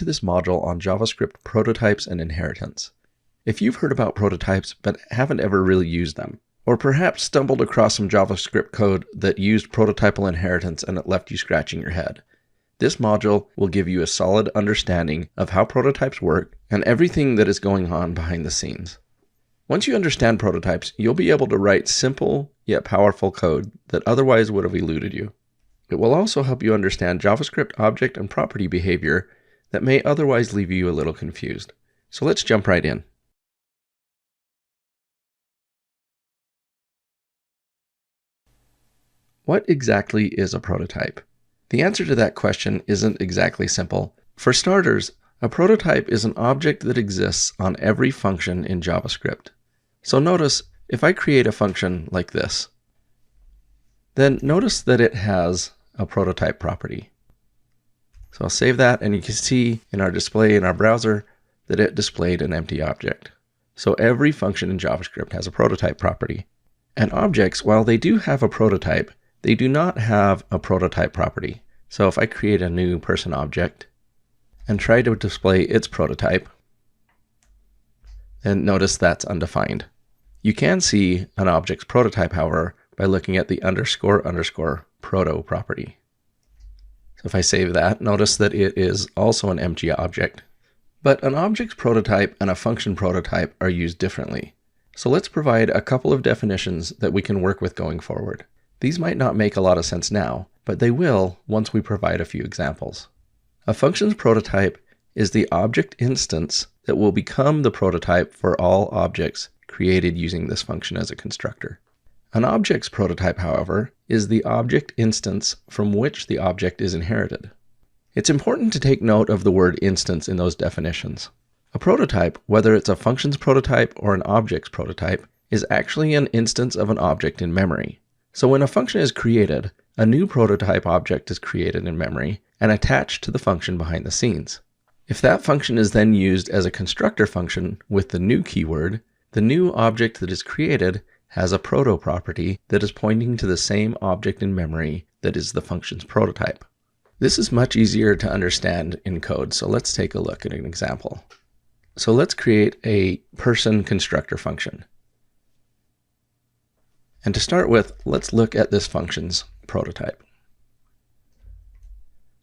to this module on JavaScript prototypes and inheritance. If you've heard about prototypes but haven't ever really used them, or perhaps stumbled across some JavaScript code that used prototypal inheritance and it left you scratching your head, this module will give you a solid understanding of how prototypes work and everything that is going on behind the scenes. Once you understand prototypes, you'll be able to write simple yet powerful code that otherwise would have eluded you. It will also help you understand JavaScript object and property behavior that may otherwise leave you a little confused. So let's jump right in. What exactly is a prototype? The answer to that question isn't exactly simple. For starters, a prototype is an object that exists on every function in JavaScript. So notice, if I create a function like this, then notice that it has a prototype property. So I'll save that, and you can see in our display in our browser that it displayed an empty object. So every function in JavaScript has a prototype property. And objects, while they do have a prototype, they do not have a prototype property. So if I create a new person object and try to display its prototype, then notice that's undefined. You can see an object's prototype, however, by looking at the __ proto property. So if I save that, notice that it is also an empty object. But an object's prototype and a function prototype are used differently. So let's provide a couple of definitions that we can work with going forward. These might not make a lot of sense now, but they will once we provide a few examples. A function's prototype is the object instance that will become the prototype for all objects created using this function as a constructor. An object's prototype, however, is the object instance from which the object is inherited. It's important to take note of the word instance in those definitions. A prototype, whether it's a function's prototype or an object's prototype, is actually an instance of an object in memory. So when a function is created, a new prototype object is created in memory and attached to the function behind the scenes. If that function is then used as a constructor function with the new keyword, the new object that is created has a proto property that is pointing to the same object in memory that is the function's prototype. This is much easier to understand in code, so let's take a look at an example. So let's create a person constructor function. And to start with, let's look at this function's prototype.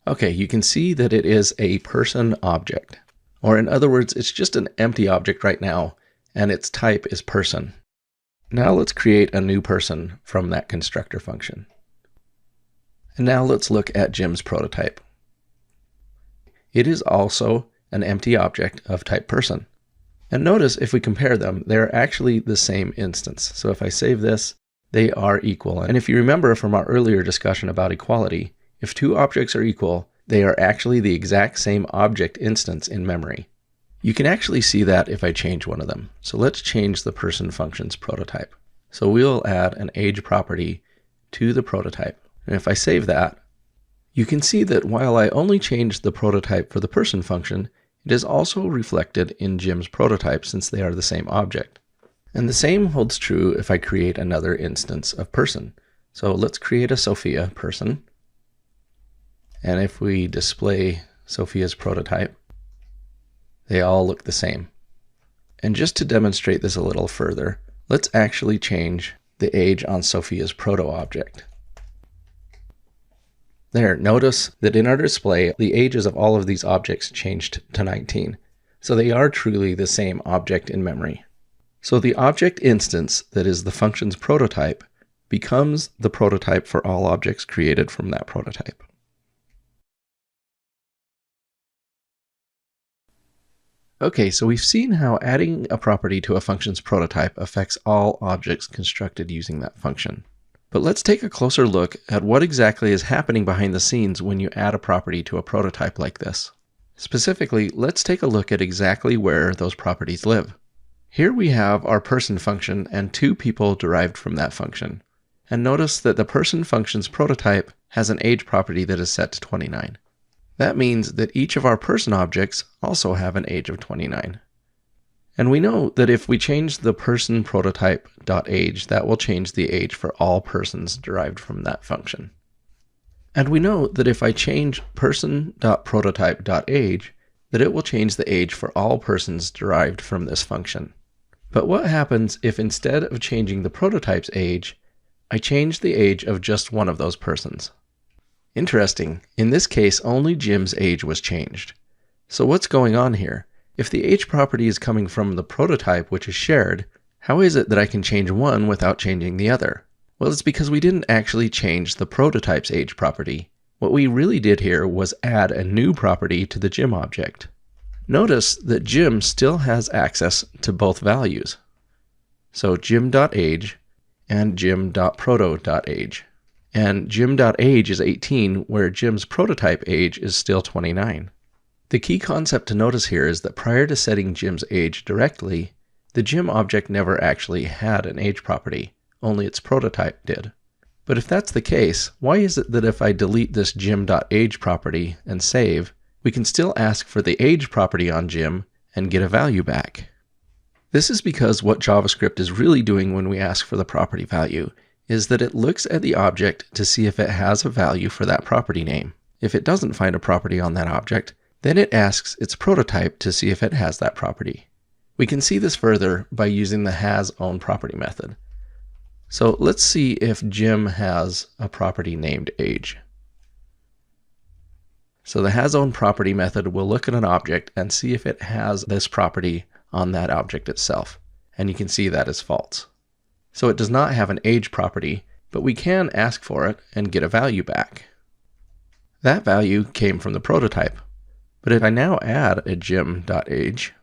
Okay, you can see that it is a person object. Or in other words, it's just an empty object right now, and its type is person. Now let's create a new person from that constructor function. And now let's look at Jim's prototype. It is also an empty object of type person. And notice if we compare them, they're actually the same instance. So if I save this, they are equal. And if you remember from our earlier discussion about equality, if two objects are equal, they are actually the exact same object instance in memory. You can actually see that if I change one of them. So let's change the person function's prototype. So we'll add an age property to the prototype. And if I save that, you can see that while I only changed the prototype for the person function, it is also reflected in Jim's prototype since they are the same object. And the same holds true if I create another instance of person. So let's create a Sophia person. And if we display Sophia's prototype, they all look the same. And just to demonstrate this a little further, let's actually change the age on Sophia's proto object. There, notice that in our display, the ages of all of these objects changed to 19. So they are truly the same object in memory. So the object instance that is the function's prototype becomes the prototype for all objects created from that prototype. Okay, so we've seen how adding a property to a function's prototype affects all objects constructed using that function. But let's take a closer look at what exactly is happening behind the scenes when you add a property to a prototype like this. Specifically, let's take a look at exactly where those properties live. Here we have our person function and two people derived from that function. And notice that the person function's prototype has an age property that is set to 29. That means that each of our person objects also have an age of 29. And we know that if we change the person prototype.age, that will change the age for all persons derived from that function. And we know that if I change person.prototype.age, that it will change the age for all persons derived from this function. But what happens if instead of changing the prototype's age, I change the age of just one of those persons? Interesting, in this case only Jim's age was changed. So what's going on here? If the age property is coming from the prototype which is shared, how is it that I can change one without changing the other? Well, it's because we didn't actually change the prototype's age property. What we really did here was add a new property to the Jim object. Notice that Jim still has access to both values. So Jim.age and Jim.proto.age. And Jim.age is 18, where Jim's prototype age is still 29. The key concept to notice here is that prior to setting Jim's age directly, the Jim object never actually had an age property, only its prototype did. But if that's the case, why is it that if I delete this Jim.age property and save, we can still ask for the age property on Jim and get a value back? This is because what JavaScript is really doing when we ask for the property value is that it looks at the object to see if it has a value for that property name. If it doesn't find a property on that object, then it asks its prototype to see if it has that property. We can see this further by using the hasOwnProperty method. So let's see if Jim has a property named age. So the hasOwnProperty method will look at an object and see if it has this property on that object itself. And you can see that is false. So it does not have an age property, but we can ask for it and get a value back. That value came from the prototype. But if I now add a Jim.age,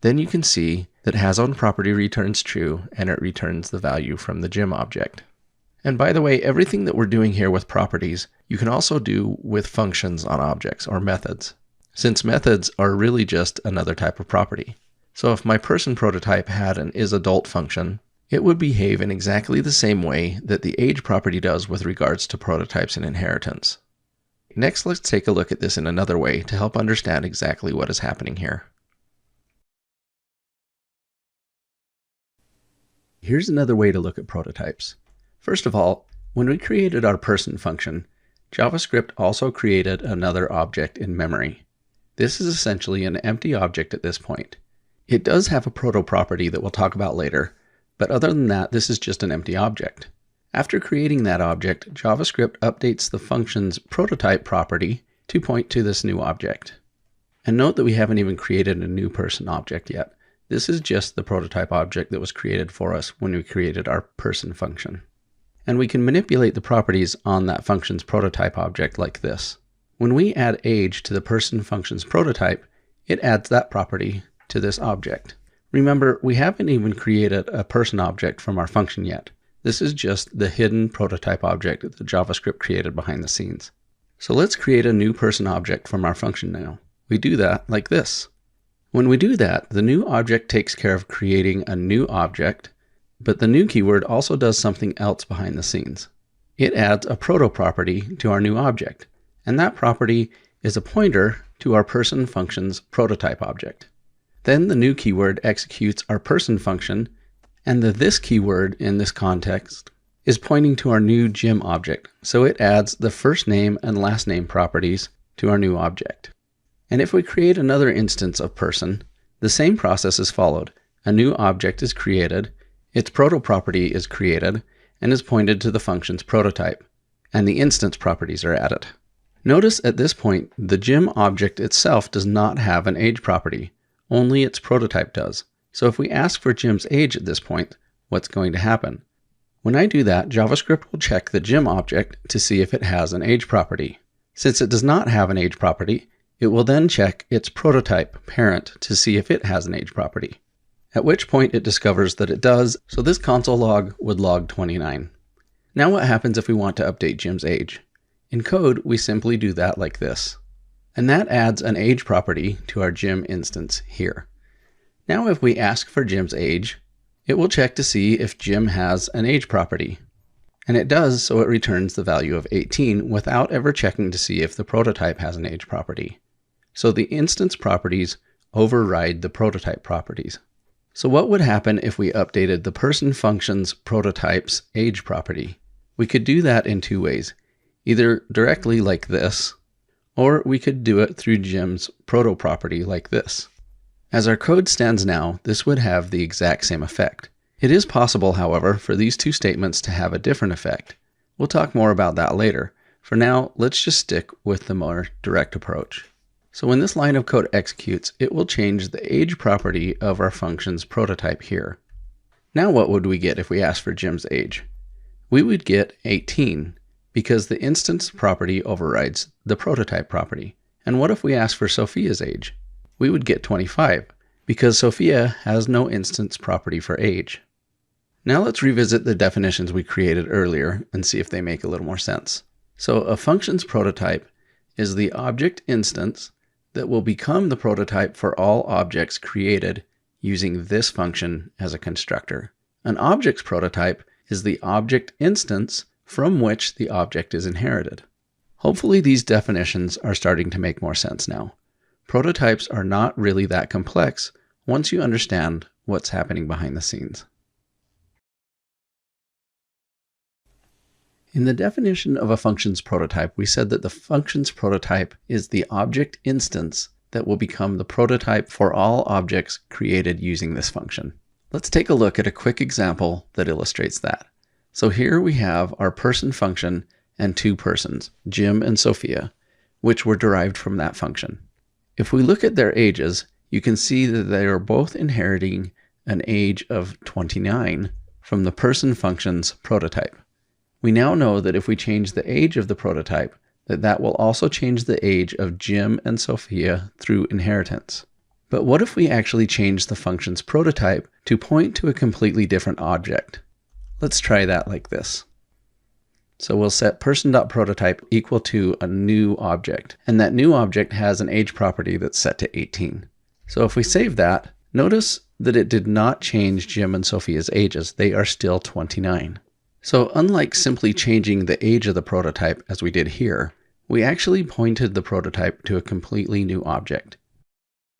then you can see that hasOwnProperty returns true and it returns the value from the Jim object. And by the way, everything that we're doing here with properties, you can also do with functions on objects or methods, since methods are really just another type of property. So if my person prototype had an isAdult function, it would behave in exactly the same way that the age property does with regards to prototypes and inheritance. Next, let's take a look at this in another way to help understand exactly what is happening here. Here's another way to look at prototypes. First of all, when we created our person function, JavaScript also created another object in memory. This is essentially an empty object at this point. It does have a proto property that we'll talk about later, but other than that, this is just an empty object. After creating that object, JavaScript updates the function's prototype property to point to this new object. And note that we haven't even created a new person object yet. This is just the prototype object that was created for us when we created our person function. And we can manipulate the properties on that function's prototype object like this. When we add age to the person function's prototype, it adds that property to this object. Remember, we haven't even created a person object from our function yet. This is just the hidden prototype object that JavaScript created behind the scenes. So let's create a new person object from our function now. We do that like this. When we do that, the new object takes care of creating a new object, but the new keyword also does something else behind the scenes. It adds a proto property to our new object, and that property is a pointer to our person function's prototype object. Then the new keyword executes our person function, and the this keyword in this context is pointing to our new Jim object, so it adds the first name and last name properties to our new object. And if we create another instance of person, the same process is followed. A new object is created, its proto property is created, and is pointed to the function's prototype, and the instance properties are added. Notice at this point, the Jim object itself does not have an age property, only its prototype does. So if we ask for Jim's age at this point, what's going to happen? When I do that, JavaScript will check the Jim object to see if it has an age property. Since it does not have an age property, it will then check its prototype parent to see if it has an age property. At which point it discovers that it does, so this console log would log 29. Now what happens if we want to update Jim's age? In code, we simply do that like this. And that adds an age property to our Jim instance here. Now if we ask for Jim's age, it will check to see if Jim has an age property. And it does, so it returns the value of 18 without ever checking to see if the prototype has an age property. So the instance properties override the prototype properties. So what would happen if we updated the person function's prototype's age property? We could do that in two ways, either directly like this, or we could do it through Jim's proto property like this. As our code stands now, this would have the exact same effect. It is possible, however, for these two statements to have a different effect. We'll talk more about that later. For now, let's just stick with the more direct approach. So when this line of code executes, it will change the age property of our function's prototype here. Now what would we get if we asked for Jim's age? We would get 18, because the instance property overrides the prototype property. And what if we asked for Sophia's age? We would get 25, because Sophia has no instance property for age. Now let's revisit the definitions we created earlier and see if they make a little more sense. So a function's prototype is the object instance that will become the prototype for all objects created using this function as a constructor. An object's prototype is the object instance from which the object is inherited. Hopefully these definitions are starting to make more sense now. Prototypes are not really that complex once you understand what's happening behind the scenes. In the definition of a function's prototype, we said that the function's prototype is the object instance that will become the prototype for all objects created using this function. Let's take a look at a quick example that illustrates that. So here we have our person function and two persons, Jim and Sophia, which were derived from that function. If we look at their ages, you can see that they are both inheriting an age of 29 from the person function's prototype. We now know that if we change the age of the prototype, that will also change the age of Jim and Sophia through inheritance. But what if we actually change the function's prototype to point to a completely different object? Let's try that like this. So we'll set person.prototype equal to a new object, and that new object has an age property that's set to 18. So if we save that, notice that it did not change Jim and Sophia's ages. They are still 29. So unlike simply changing the age of the prototype as we did here, we actually pointed the prototype to a completely new object.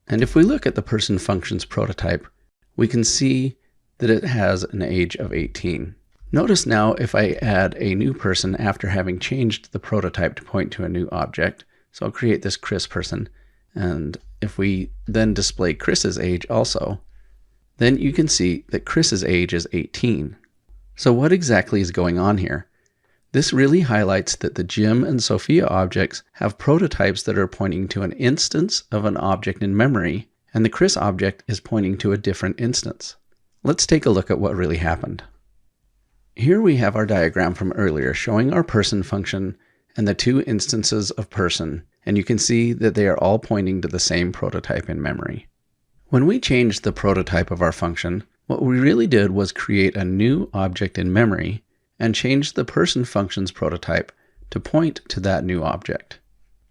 And if we look at the person function's prototype, we can see that it has an age of 18. Notice now if I add a new person after having changed the prototype to point to a new object, so I'll create this Chris person, and if we then display Chris's age also, then you can see that Chris's age is 18. So what exactly is going on here? This really highlights that the Jim and Sophia objects have prototypes that are pointing to an instance of an object in memory, and the Chris object is pointing to a different instance. Let's take a look at what really happened. Here we have our diagram from earlier showing our person function and the two instances of person, and you can see that they are all pointing to the same prototype in memory. When we changed the prototype of our function, what we really did was create a new object in memory and change the person function's prototype to point to that new object.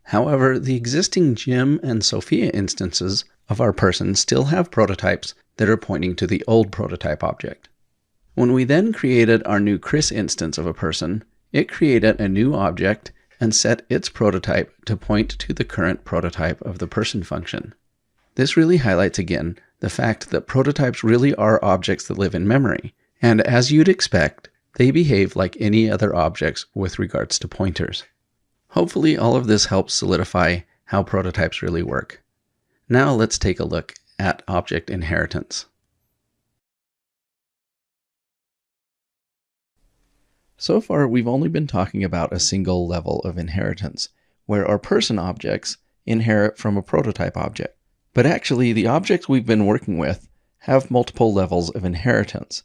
However, the existing Jim and Sophia instances of our person still have prototypes that are pointing to the old prototype object. When we then created our new Chris instance of a person, it created a new object and set its prototype to point to the current prototype of the person function. This really highlights again the fact that prototypes really are objects that live in memory, and as you'd expect, they behave like any other objects with regards to pointers. Hopefully all of this helps solidify how prototypes really work. Now let's take a look at object inheritance. So far, we've only been talking about a single level of inheritance, where our person objects inherit from a prototype object. But actually, the objects we've been working with have multiple levels of inheritance.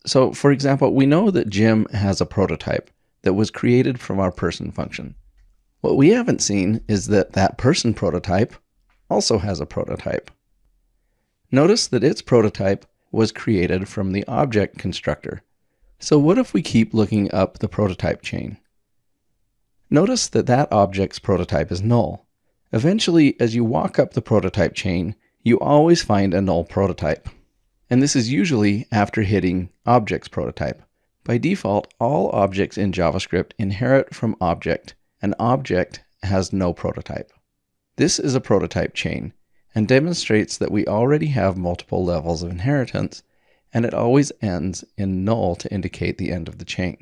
So, for example, we know that Jim has a prototype that was created from our person function. What we haven't seen is that that person prototype also has a prototype. Notice that its prototype was created from the object constructor. So what if we keep looking up the prototype chain? Notice that that object's prototype is null. Eventually, as you walk up the prototype chain, you always find a null prototype. And this is usually after hitting object's prototype. By default, all objects in JavaScript inherit from object, and object has no prototype. This is a prototype chain and demonstrates that we already have multiple levels of inheritance, and it always ends in null to indicate the end of the chain.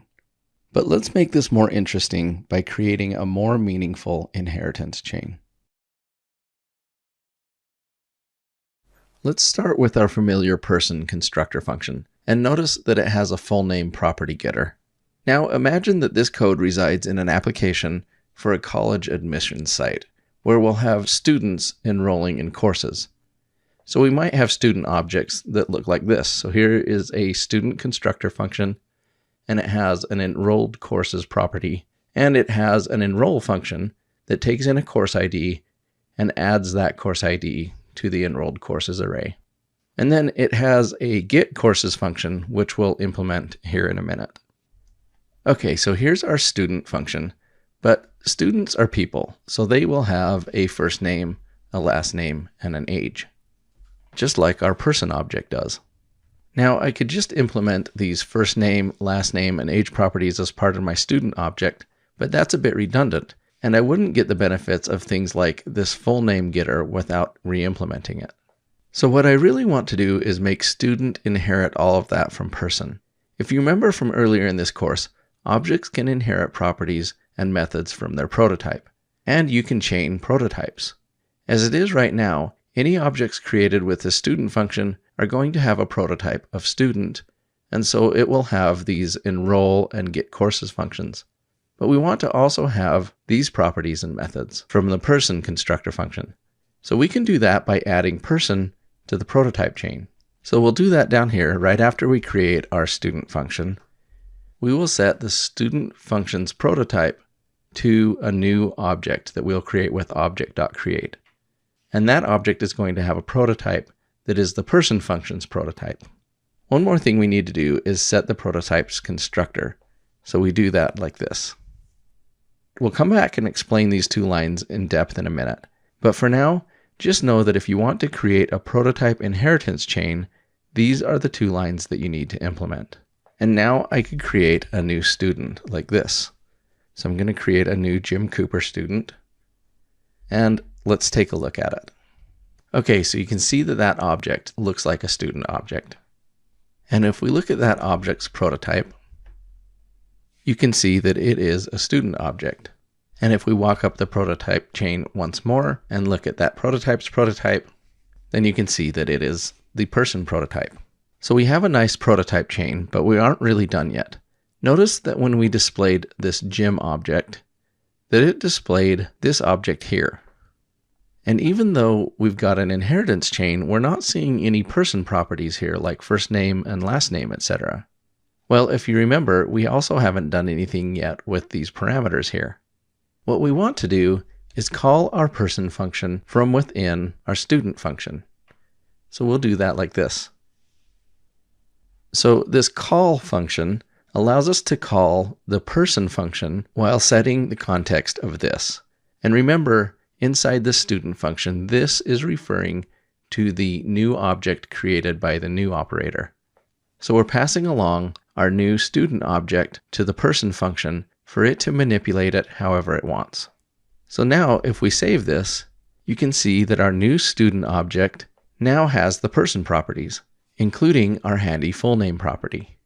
But let's make this more interesting by creating a more meaningful inheritance chain. Let's start with our familiar person constructor function, and notice that it has a full name property getter. Now imagine that this code resides in an application for a college admissions site, where we'll have students enrolling in courses. So we might have student objects that look like this. So here is a student constructor function, and it has an enrolled courses property, and it has an enroll function that takes in a course ID and adds that course ID to the enrolled courses array. And then it has a get courses function, which we'll implement here in a minute. Okay, so here's our student function, but students are people, so they will have a first name, a last name, and an age, just like our person object does. Now I could just implement these first name, last name, and age properties as part of my student object, but that's a bit redundant, and I wouldn't get the benefits of things like this full name getter without re-implementing it. So what I really want to do is make student inherit all of that from person. If you remember from earlier in this course, objects can inherit properties and methods from their prototype, and you can chain prototypes. As it is right now, any objects created with the student function are going to have a prototype of student, and so it will have these enroll and get courses functions. But we want to also have these properties and methods from the person constructor function. So we can do that by adding person to the prototype chain. So we'll do that down here right after we create our student function. We will set the student function's prototype to a new object that we'll create with object.create. And that object is going to have a prototype that is the person function's prototype. One more thing we need to do is set the prototypes constructor. So we do that like this. We'll come back and explain these two lines in depth in a minute. But for now, just know that if you want to create a prototype inheritance chain, these are the two lines that you need to implement. And now I could create a new student like this. So I'm going to create a new Jim Cooper student. And let's take a look at it. Okay, so you can see that that object looks like a student object. And if we look at that object's prototype, you can see that it is a student object. And if we walk up the prototype chain once more and look at that prototype's prototype, then you can see that it is the person prototype. So we have a nice prototype chain, but we aren't really done yet. Notice that when we displayed this Jim object, that it displayed this object here. And even though we've got an inheritance chain, we're not seeing any person properties here like first name and last name, etc. Well, if you remember, we also haven't done anything yet with these parameters here. What we want to do is call our person function from within our student function. So we'll do that like this. So this call function allows us to call the person function while setting the context of this. And remember, inside the student function, this is referring to the new object created by the new operator. So we're passing along our new student object to the person function for it to manipulate it however it wants. So now if we save this, you can see that our new student object now has the person properties, including our handy full name property.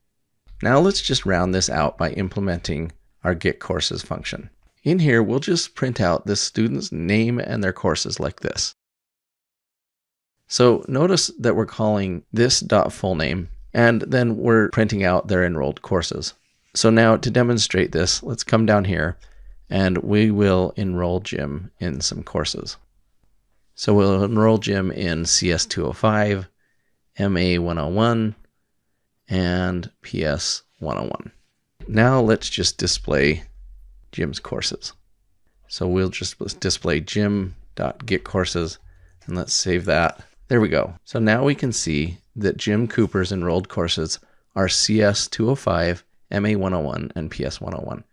Now let's just round this out by implementing our getCourses function. In here, we'll just print out the student's name and their courses like this. So notice that we're calling this .fullname, and then we're printing out their enrolled courses. So now to demonstrate this, let's come down here and we will enroll Jim in some courses. So we'll enroll Jim in CS 205, MA 101, and PS 101. Now let's just display Jim's courses. So we'll just display Jim.getCourses, and let's save that. There we go. So now we can see that Jim Cooper's enrolled courses are CS 205, MA 101, and PS 101.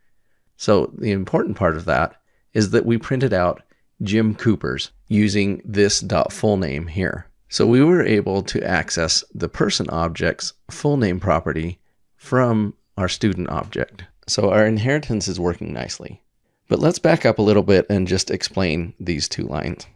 So the important part of that is that we printed out Jim Cooper's using this .fullname here. So we were able to access the person object's full name property from our student object. So our inheritance is working nicely. But let's back up a little bit and just explain these two lines.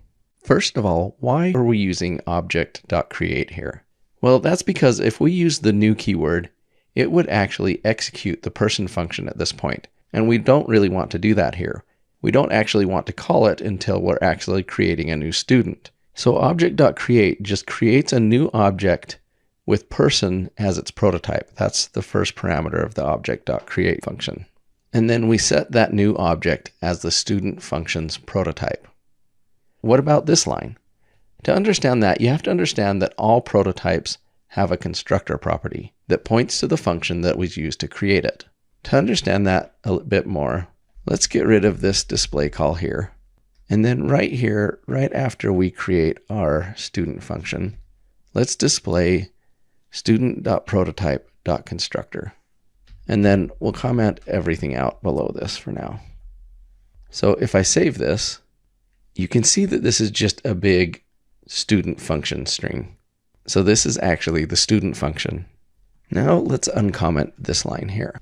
First of all, why are we using object.create here? Well, that's because if we use the new keyword, it would actually execute the person function at this point. And we don't really want to do that here. We don't actually want to call it until we're actually creating a new student. So object.create just creates a new object with person as its prototype. That's the first parameter of the object.create function. And then we set that new object as the student function's prototype. What about this line? To understand that, you have to understand that all prototypes have a constructor property that points to the function that was used to create it. To understand that a bit more, let's get rid of this display call here. And then right here, right after we create our student function, let's display student.prototype.constructor. And then we'll comment everything out below this for now. So if I save this, you can see that this is just a big student function string. So this is actually the student function. Now let's uncomment this line here.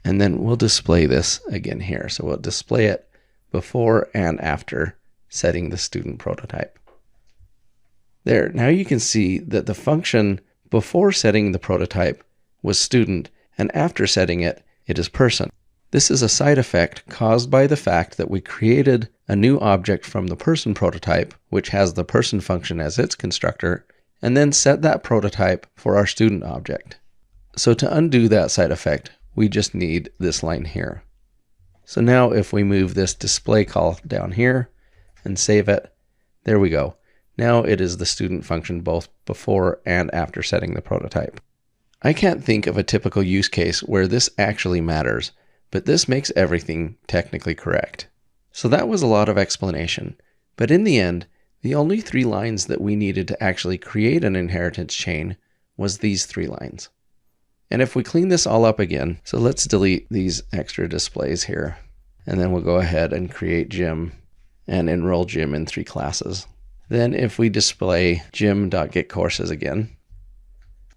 And then we'll display this again here. So we'll display it before and after setting the student prototype. There, now you can see that the function before setting the prototype was student, and after setting it, it is person. This is a side effect caused by the fact that we created a new object from the person prototype, which has the person function as its constructor, and then set that prototype for our student object. So to undo that side effect, we just need this line here. So now if we move this display call down here and save it, there we go. Now it is the student function both before and after setting the prototype. I can't think of a typical use case where this actually matters, but this makes everything technically correct. So that was a lot of explanation, but in the end, the only 3 lines that we needed to actually create an inheritance chain was these 3 lines. And if we clean this all up again, so let's delete these extra displays here, and then we'll go ahead and create Jim and enroll Jim in 3 classes. Then if we display gym.getCourses again,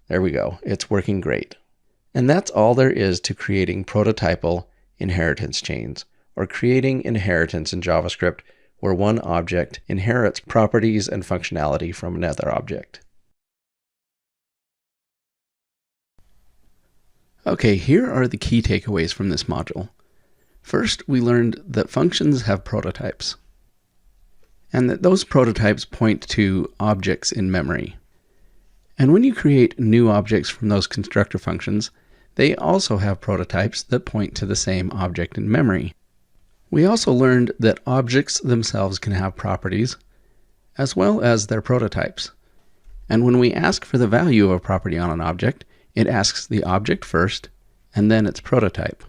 there we go, it's working great. And that's all there is to creating prototypal inheritance chains, or creating inheritance in JavaScript where one object inherits properties and functionality from another object. Okay, here are the key takeaways from this module. First, we learned that functions have prototypes, and that those prototypes point to objects in memory. And when you create new objects from those constructor functions, they also have prototypes that point to the same object in memory. We also learned that objects themselves can have properties, as well as their prototypes. And when we ask for the value of a property on an object, it asks the object first, and then its prototype.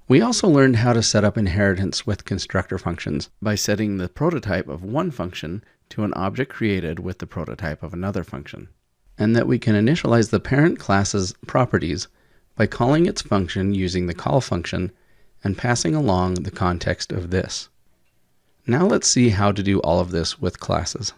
We also learned how to set up inheritance with constructor functions by setting the prototype of one function to an object created with the prototype of another function, and that we can initialize the parent class's properties by calling its function using the call function and passing along the context of this. Now let's see how to do all of this with classes.